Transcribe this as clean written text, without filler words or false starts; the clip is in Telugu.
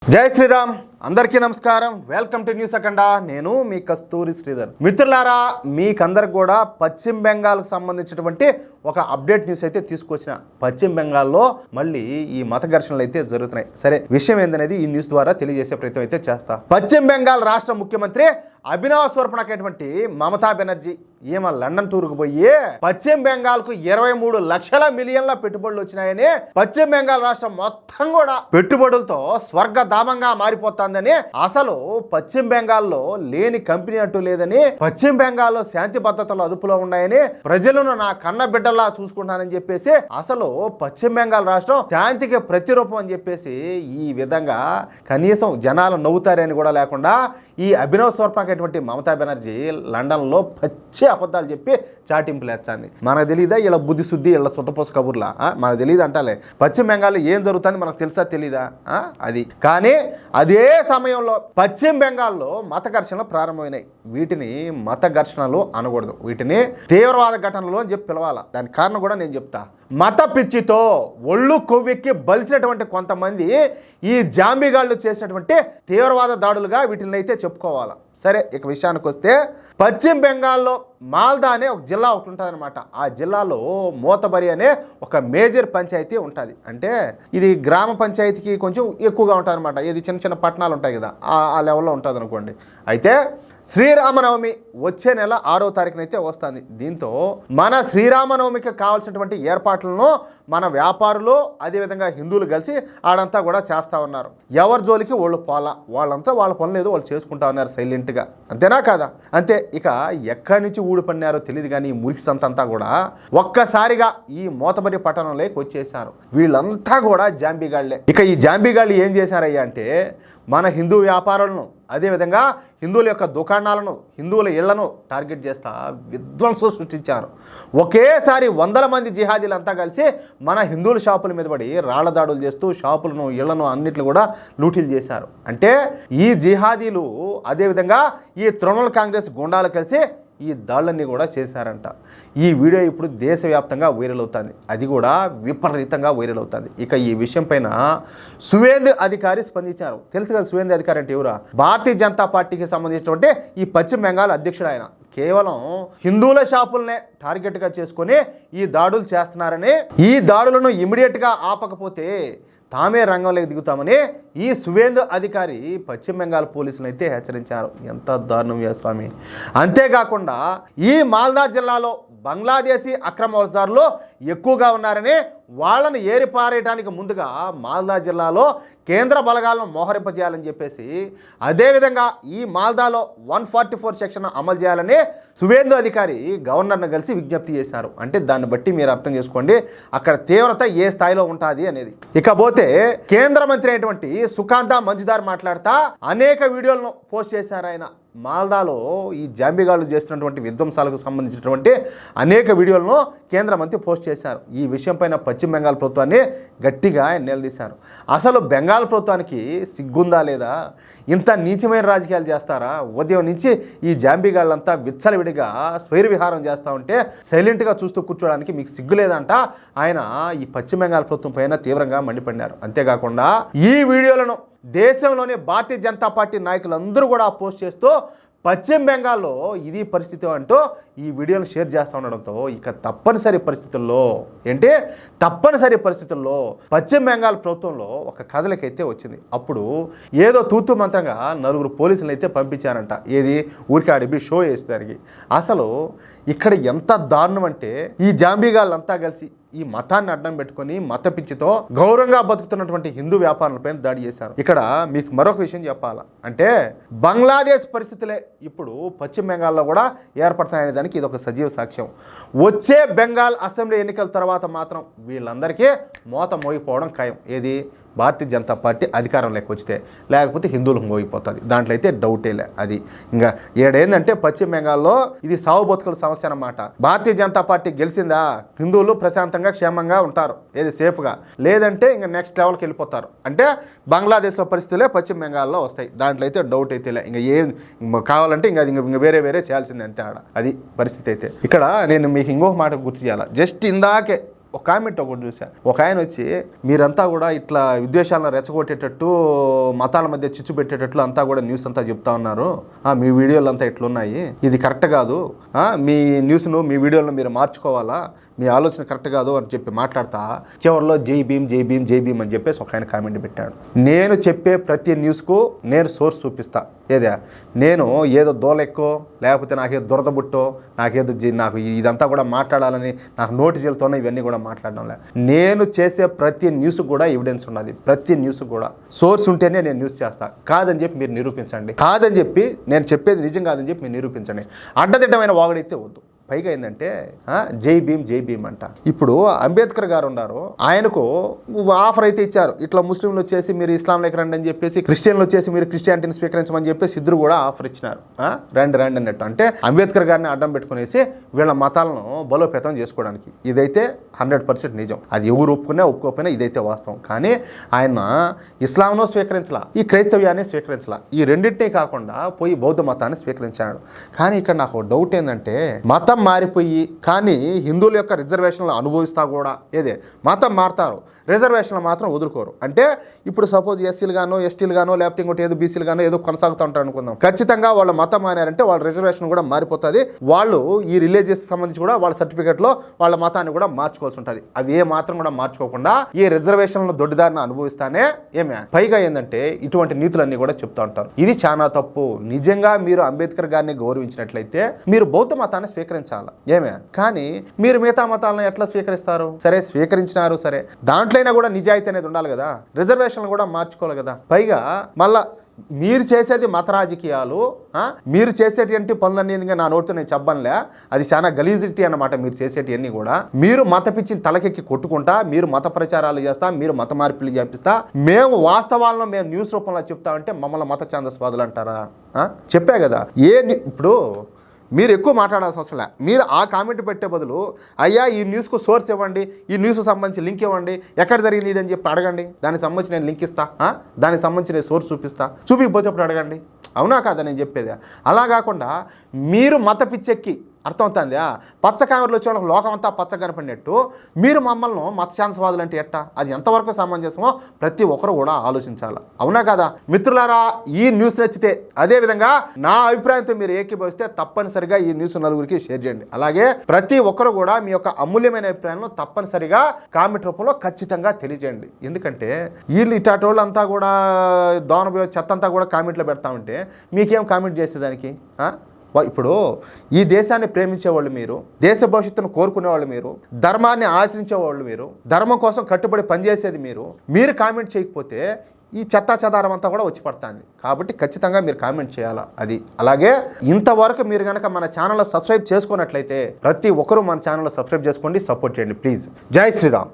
జై శ్రీరామ్ అందరికీ నమస్కారం. వెల్కమ్ టు న్యూస్ అఖండ. నేను మీ కస్తూరి శ్రీధర్. మిత్రులారా, మీకందరికి కూడా పశ్చిమ బెంగాల్కు సంబంధించినటువంటి ఒక అప్డేట్ న్యూస్ అయితే తీసుకొచ్చిన. పశ్చిమ బెంగాల్లో మళ్ళీ ఈ మత ఘర్షణలు అయితే జరుగుతున్నాయి. సరే, విషయం ఏందనేది ఈ న్యూస్ ద్వారా తెలియజేసే ప్రయత్నం అయితే చేస్తా. పశ్చిమ బెంగాల్ రాష్ట్ర ముఖ్యమంత్రి అభినవ స్వరూపణకైనటువంటి మమతా బెనర్జీ ఏమో లండన్ టూర్కు పోయి పశ్చిమ బెంగాల్కు 23 లక్షల మిలియన్ల పెట్టుబడులు వచ్చినాయని, పశ్చిమ బెంగాల్ రాష్ట్రం మొత్తం కూడా పెట్టుబడులతో స్వర్గధామంగా మారిపోతుందని, అసలు పశ్చిమ బెంగాల్లో లేని కంపెనీ అంటూ లేదని, పశ్చిమ బెంగాల్లో శాంతి భద్రతలు అదుపులో ఉన్నాయని, ప్రజలను నా కన్న బిడ్డలా చూసుకుంటానని చెప్పేసి, అసలు పశ్చిమ బెంగాల్ రాష్ట్రం శాంతికి ప్రతిరూపం అని చెప్పేసి ఈ విధంగా కనీసం జనాలు నవ్వుతారని కూడా లేకుండా ఈ అభినవ స్వరూపణకైనటువంటి మమతా బెనర్జీ లండన్లో పచ్చి అబద్ధాలు చెప్పి చాటింపులు ఎచ్చాంది. మనకు తెలియదా ఇలా బుద్ధి శుద్ధి ఇలా సొత్తపోస కబుర్లా? మనకు తెలియదు అంటాలే. పశ్చిమ బెంగాల్లో ఏం జరుగుతుంది మనకు తెలుసా తెలీదా? అది కానీ అదే సమయంలో పశ్చిమ బెంగాల్లో మత ఘర్షణలు ప్రారంభమైనాయి. వీటిని మత ఘర్షణలు అనకూడదు, వీటిని తీవ్రవాద ఘటనలు అని చెప్పి పిలవాలా. దానికి కారణం కూడా నేను చెప్తా. మత పిచ్చితో ఒళ్ళు కొవ్వెక్కి బలిసినటువంటి కొంతమంది ఈ జాంబీగాళ్ళు చేసినటువంటి తీవ్రవాద దాడులుగా వీటిని అయితే చెప్పుకోవాలా. సరే, ఇక విషయానికి వస్తే పశ్చిమ బెంగాల్లో మాల్దా అనే ఒక జిల్లా ఒకటి ఉంటుంది అనమాట. ఆ జిల్లాలో మోతబరి అనే ఒక మేజర్ పంచాయతీ ఉంటుంది. అంటే ఇది గ్రామ పంచాయతీకి కొంచెం ఎక్కువగా ఉంటుంది అనమాట. ఇది చిన్న చిన్న పట్టణాలు ఉంటాయి కదా, ఆ లెవెల్లో ఉంటుంది అనుకోండి. అయితే శ్రీరామనవమి వచ్చే నెల 6వ తారీఖునైతే వస్తుంది. దీంతో మన శ్రీరామనవమికి కావాల్సినటువంటి ఏర్పాట్లను మన వ్యాపారులు అదేవిధంగా హిందువులు కలిసి ఆడంతా కూడా చేస్తూ ఉన్నారు. ఎవరి జోలికి వాళ్ళు పోలా, వాళ్ళంతా వాళ్ళ పనులు ఏదో వాళ్ళు చేసుకుంటా ఉన్నారు సైలెంట్గా. అంతేనా కాదా? అంతే. ఇక ఎక్కడి నుంచి ఊడిపడినారో తెలియదు కానీ ఈ మురికి సంతంతా కూడా ఒక్కసారిగా ఈ మోతబరి పట్టణంలోకి వచ్చేసారు. వీళ్ళంతా కూడా జాంబీగాళ్లే. ఇక ఈ జాంబీగాళ్ళు ఏం చేశారయ్యా అంటే, మన హిందూ వ్యాపారులను అదేవిధంగా హిందువుల యొక్క దుకాణాలను, హిందువుల ఇళ్లను టార్గెట్ చేస్తా విధ్వంసం సృష్టించారు. ఒకేసారి 100 మంది జిహాదీలంతా కలిసి మన హిందువుల షాపుల మీద పడి రాళ్ల దాడులు చేస్తూ షాపులను, ఇళ్లను అన్నిట్లు కూడా లూటీలు చేశారు. అంటే ఈ జిహాదీలు అదేవిధంగా ఈ తృణమూల్ కాంగ్రెస్ గుండాలు కలిసి ఈ దాడులన్నీ కూడా చేశారంట. ఈ వీడియో ఇప్పుడు దేశవ్యాప్తంగా వైరల్ అవుతుంది, అది కూడా విపరీతంగా వైరల్ అవుతుంది. ఇక ఈ విషయం పైన సువేందు అధికారి స్పందించారు. తెలుసు కదా సువేందు అధికారి అంటే ఎవరా? భారతీయ జనతా పార్టీకి సంబంధించినటువంటి ఈ పశ్చిమ బెంగాల్ అధ్యక్షుడు ఆయన. కేవలం హిందువుల షాపులనే టార్గెట్గా చేసుకొని ఈ దాడులు చేస్తున్నారని, ఈ దాడులను ఇమీడియట్గా ఆపకపోతే తామే రంగంలోకి దిగుతామని ఈ సువేందు అధికారి పశ్చిమ బెంగాల్ పోలీసులను అయితే హెచ్చరించారు. ఎంత దారుణం స్వామి. అంతేకాకుండా ఈ మాల్దా జిల్లాలో బంగ్లాదేశీ అక్రమ వలసదారులు ఎక్కువగా ఉన్నారని, వాళ్ళని ఏరిపారేయడానికి ముందుగా మాల్దా జిల్లాలో కేంద్ర బలగాలను మోహరింపజేయాలని చెప్పేసి, అదేవిధంగా ఈ మాల్దాలో 144 సెక్షన్ అమలు చేయాలని సువేందు అధికారి గవర్నర్ను కలిసి విజ్ఞప్తి చేశారు. అంటే దాన్ని బట్టి మీరు అర్థం చేసుకోండి అక్కడ తీవ్రత ఏ స్థాయిలో ఉంటుంది అనేది. ఇకపోతే కేంద్ర మంత్రి అయినటువంటి సుకాంత మంజుదార్ మాట్లాడుతా అనేక వీడియోలను పోస్ట్ చేశారు ఆయన. మాల్దాలో ఈ జాంబీగాళ్ళు చేస్తున్నటువంటి విధ్వంసాలకు సంబంధించినటువంటి అనేక వీడియోలను కేంద్ర మంత్రి పోస్ట్ చేశారు. ఈ విషయం పైన పశ్చిమ బెంగాల్ ప్రభుత్వాన్ని గట్టిగా నిలదీశారు. అసలు బెంగాల్ ప్రభుత్వానికి సిగ్గుందా లేదా? ఇంత నీచమైన రాజకీయాలు చేస్తారా? ఉదయం నుంచి ఈ జాంబీగాళ్ళంతా విచ్చలవిడిగా స్వైర విహారం చేస్తూ ఉంటే సైలెంట్గా చూస్తూ కూర్చోడానికి మీకు సిగ్గు లేదంట ఆయన ఈ పశ్చిమ బెంగాల్ ప్రభుత్వం పైన తీవ్రంగా మండిపడినారు. అంతేకాకుండా ఈ వీడియోలను దేశంలోని భారతీయ జనతా పార్టీ నాయకులందరూ కూడా పోస్ట్ చేస్తూ పశ్చిమ బెంగాల్లో ఇది పరిస్థితి అంటూ ఈ వీడియోను షేర్ చేస్తూ ఉండడంతో ఇక తప్పనిసరి పరిస్థితుల్లో పశ్చిమ బెంగాల్ ప్రభుత్వంలో ఒక కదలికైతే వచ్చింది. అప్పుడు ఏదో తూతు మంత్రంగా 4 పోలీసులు అయితే పంపించారంట. ఏది ఊరికి ఆడిపి షో వేసేదానికి. అసలు ఇక్కడ ఎంత దారుణం అంటే ఈ జాంబీగాళ్ళంతా కలిసి ఈ మతాన్ని అడ్డం పెట్టుకొని మత పిచ్చితో గౌరవంగా బతుకుతున్నటువంటి హిందూ వ్యాపారులపైన దాడి చేశారు. ఇక్కడ మీకు మరొక విషయం చెప్పాలా అంటే, బంగ్లాదేశ్ పరిస్థితులే ఇప్పుడు పశ్చిమ బెంగాల్లో కూడా ఏర్పడతాయనే దానికి ఇది ఒక సజీవ సాక్ష్యం. వచ్చే బెంగాల్ అసెంబ్లీ ఎన్నికల తర్వాత మాత్రం వీళ్ళందరికీ మోత మోగిపోవడం ఖాయం. ఏది భారతీయ జనతా పార్టీ అధికారంలోకి వచ్చితే, లేకపోతే హిందువులకు మోగిపోతుంది. దాంట్లో అయితే డౌటేలే. అది ఇంకా ఏడేందంటే పశ్చిమ బెంగాల్లో ఇది సావు బతుకుల సమస్య అన్నమాట. భారతీయ జనతా పార్టీ గెలిచిందా హిందువులు ప్రశాంతంగా క్షేమంగా ఉంటారు, ఏది సేఫ్గా. లేదంటే ఇంకా నెక్స్ట్ లెవెల్కి వెళ్ళిపోతారు. అంటే బంగ్లాదేశ్లో పరిస్థితులే పశ్చిమ బెంగాల్లో వస్తాయి. దాంట్లో అయితే డౌట్ అయితే లే. ఇంకా ఏం కావాలంటే ఇంకా వేరే చేయాల్సిందే అంతే ఆడ. అది పరిస్థితి అయితే. ఇక్కడ నేను మీకు ఇంకొక మాట గుర్తు చేయాలి. జస్ట్ ఇందాకే ఒక కామెంట్ ఒకటి చూశాను. ఒక ఆయన వచ్చి మీరంతా కూడా ఇట్లా విద్వేషాలను రెచ్చగొట్టేటట్టు మతాల మధ్య చిచ్చు పెట్టేటట్లు అంతా కూడా న్యూస్ అంతా చెప్తా ఉన్నారు, మీ వీడియోలు అంతా ఇట్లున్నాయి, ఇది కరెక్ట్ కాదు, మీ న్యూస్ను మీ వీడియోలను మీరు మార్చుకోవాలా, మీ ఆలోచన కరెక్ట్ కాదు అని చెప్పి మాట్లాడతా చివరిలో జై భీమ్ జై భీమ్ జై భీమ్ అని చెప్పేసి ఒక ఆయన కామెంట్ పెట్టాడు. నేను చెప్పే ప్రతి న్యూస్కు నేను సోర్స్ చూపిస్తా. ఏదా నేను ఏదో దోలెక్కో లేకపోతే నాకేదో దురదబుట్టో నాకు ఇదంతా కూడా మాట్లాడాలని నాకు నోటీసులతోనే ఇవన్నీ కూడా మాట్లాడడం లే. నేను చేసే ప్రతి న్యూస్ కూడా ఎవిడెన్స్ ఉన్నది. ప్రతి న్యూస్ కూడా సోర్స్ ఉంటేనే నేను న్యూస్ చేస్తా. కాదని చెప్పి మీరు నిరూపించండి. కాదని చెప్పి నేను చెప్పేది నిజం కాదని చెప్పి మీరు నిరూపించండి. అడ్డదిడ్డమైన వాగుడైతే వద్దు. పైగా ఏంటంటే జై భీమ్ అంట. ఇప్పుడు అంబేద్కర్ గారు ఉన్నారు, ఆయనకు ఆఫర్ అయితే ఇచ్చారు, ఇట్లా ముస్లింలు వచ్చేసి మీరు ఇస్లాంలోకి రండి అని చెప్పేసి, క్రిస్టియన్లు వచ్చేసి మీరు క్రిస్టియానిటీని స్వీకరించమని చెప్పేసి ఇద్దరు కూడా ఆఫర్ ఇచ్చినారు. రండి అన్నట్టు. అంటే అంబేద్కర్ గారిని అడ్డం పెట్టుకునేసి వీళ్ళ మతాలను బలోపేతం చేసుకోవడానికి. ఇదైతే 100% నిజం. అది ఎవరు ఒప్పుకోకపోయినా ఇదైతే వాస్తవం. కానీ ఆయన ఇస్లాంను స్వీకరించలా, ఈ క్రైస్తవ్యాన్ని స్వీకరించలా, ఈ రెండింటినీ కాకుండా పోయి బౌద్ధ మతాన్ని స్వీకరించాడు. కానీ ఇక్కడ నాకు డౌట్ ఏంటంటే మతం మారిపోయి కానీ హిందువుల యొక్క రిజర్వేషన్లు అనుభవిస్తా కూడా మతం మారుతారు, రిజర్వేషన్లు మాత్రం వదులుకోరు. అంటే ఇప్పుడు సపోజ్ ఎస్సీలు గానో ఎస్టీలు గానో లేకపోతే ఇంకోటి ఏదో బీసీలు గానో ఏదో కొనసాగుతూ ఉంటారు అనుకుందాం. ఖచ్చితంగా వాళ్ళ మతం మారారంటే వాళ్ళ రిజర్వేషన్ కూడా మారిపోతుంది. వాళ్ళు ఈ రిలీజియస్ సంబంధించి కూడా వాళ్ళ సర్టిఫికేట్లో వాళ్ళ మతాన్ని కూడా మార్చుకోవాల్సి ఉంటుంది. అవి ఏ మాత్రం కూడా మార్చుకోకుండా ఈ రిజర్వేషన్లను దొడ్డిదారిని అనుభవిస్తానే పైగా ఏంటంటే ఇటువంటి నీతులన్నీ కూడా చెప్తూ ఉంటారు. ఇది చాలా తప్పు. నిజంగా మీరు అంబేద్కర్ గారిని గౌరవించినట్లయితే మీరు బౌద్ధ మతాన్ని స్వీకరించాలి. కానీ మీరు మిగతా మతాలను ఎట్లా స్వీకరిస్తారు? సరే స్వీకరించినారు, సరే దాంట్లోనే కూడా నిజాయితీ అనేది ఉండాలి కదా, రిజర్వేషన్లు కూడా మార్చుకోవాలి కదా. పైగా మళ్ళా మీరు చేసేది మత రాజకీయాలు, మీరు చేసేటువంటి పనులన్నీ నా నోటితో నేను చెప్పనులే, అది చాలా గలీజిటీ అన్నమాట. మీరు చేసేటివన్నీ కూడా మీరు మత పిచ్చి తలకెక్కి కొట్టుకుంటా, మీరు మత ప్రచారాలు చేస్తా, మీరు మత మార్పిడి చేపిస్తా, మేము వాస్తవాలను మేము న్యూస్ రూపంలో చెప్తామంటే మమ్మల్ని మత ఛాందస్వాదులు అంటారా? చెప్పే కదా. ఇప్పుడు మీరు ఎక్కువ మాట్లాడాల్సిన అవసరం లే. మీరు ఆ కామెంట్ పెట్టే బదులు అయ్యా ఈ న్యూస్కు సోర్స్ ఇవ్వండి, ఈ న్యూస్కి సంబంధించి లింక్ ఇవ్వండి, ఎక్కడ జరిగింది ఇదని చెప్పి అడగండి. దానికి సంబంధించి నేను లింక్ ఇస్తా, దానికి సంబంధించి నేను సోర్స్ చూపిస్తా. చూపిపోతే అప్పుడు అడగండి. అవునా కాదా నేను చెప్పేది? అలా కాకుండా మీరు మత పిచ్చెక్కి అర్థమవుతుందా, పచ్చ కామెరలు వచ్చే వాళ్ళకి లోకం అంతా పచ్చ కనపడినట్టు మీరు మమ్మల్ని మత ఛాన్స్వాదులు అంటే ఎట్టా? అది ఎంతవరకు సమంజసమో ప్రతి ఒక్కరు కూడా ఆలోచించాలి. అవునా కదా మిత్రులారా? ఈ న్యూస్ నచ్చితే, అదేవిధంగా నా అభిప్రాయంతో మీరు ఏకీభవిస్తే తప్పనిసరిగా ఈ న్యూస్ నలుగురికి షేర్ చేయండి. అలాగే ప్రతి ఒక్కరు కూడా మీ యొక్క అమూల్యమైన అభిప్రాయాలను తప్పనిసరిగా కామెంట్ రూపంలో ఖచ్చితంగా తెలియజేయండి. ఎందుకంటే వీళ్ళు ఇటాటి వాళ్ళు అంతా కూడా దోన చెత్త అంతా కూడా కామెంట్లో పెడతా ఉంటే మీకేం కామెంట్ చేసేదానికి? ఇప్పుడు ఈ దేశాన్ని ప్రేమించేవాళ్ళు మీరు, దేశ భవిష్యత్తును కోరుకునేవాళ్ళు మీరు, ధర్మాన్ని ఆశ్రయించేవాళ్ళు మీరు, ధర్మం కోసం కట్టుబడి పనిచేసేది మీరు కామెంట్ చేయకపోతే ఈ చెత్తా చెదారం అంతా కూడా వచ్చి పడుతుంది. కాబట్టి ఖచ్చితంగా మీరు కామెంట్ చేయాలా. అది అలాగే ఇంతవరకు మీరు కనుక మన ఛానల్లో సబ్స్క్రైబ్ చేసుకున్నట్లయితే ప్రతి ఒక్కరూ మన ఛానల్లో సబ్స్క్రైబ్ చేసుకోండి, సపోర్ట్ చేయండి ప్లీజ్. జై శ్రీరామ్.